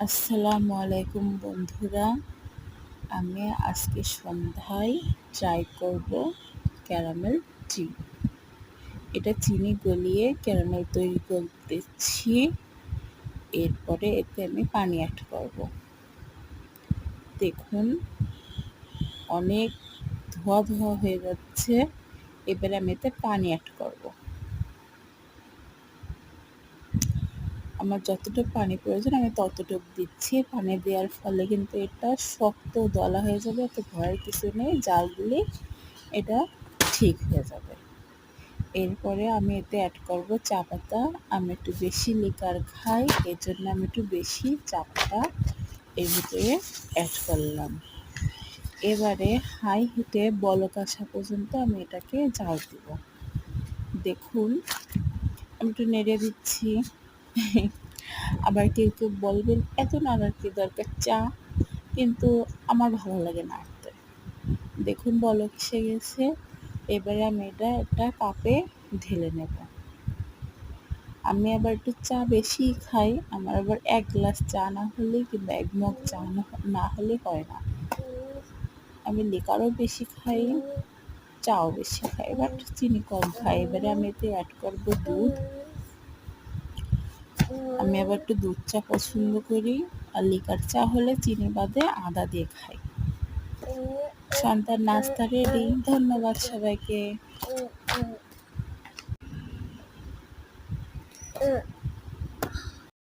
আসসালামু আলাইকুম বন্ধুরা। আমি আজকে সন্ধ্যায় ট্রাই করব ক্যারামেল টি। এটা চিনি গলিয়ে ক্যারামেল তৈরি করতেছি। এরপরে এতে আমি পানি অ্যাড করব। দেখুন অনেক ধোয়া ধোয়া হয়ে যাচ্ছে। এবারে আমি এতে পানি অ্যাড করব। আমার যতটুকু পানি প্রয়োজন আমি ততটুকু দিচ্ছি। পানি দেওয়ার ফলে কিন্তু এটা শক্ত দলা হয়ে যাবে, এত ভয়ের কিছু নেই। জাল দিলে এটা ঠিক হয়ে যাবে। এরপরে আমি এতে অ্যাড করব চা পাতা। আমি একটু বেশি লিকার খাই, এর জন্য আমি একটু বেশি চা পাতা এর ভিতরে অ্যাড করলাম। এবারে হাই হিটে বলক আসা পর্যন্ত আমি এটাকে জাল দিব। দেখুন আমি একটু নেড়ে দিচ্ছি। আবার কেউ কেউ বলবেন এত নাড়ার কি দরকার, চা, কিন্তু আমার ভালো লাগে নাড়তে। দেখুন বলক এসে গেছে। এবারে আমি এটা একটা কাপে ঢেলে নেব। আমি আবার একটু চা বেশি খাই, আমার আবার 1 গ্লাস চা না হলে কিংবা 1 মগ চা না হলে হয় না। আমি লিকারও বেশি খাই, চাও বেশি খাই, বাট চিনি কম খাই। এবারে আমি এতে অ্যাড করব দুধ। আমি আবার একটু দুধ চা পছন্দ করি, আর লিকার চা হলে চিনি বাদে আদা দিয়ে খাই। সন্ধ্যার নাস্তা রেডি। ধন্যবাদ সবাইকে।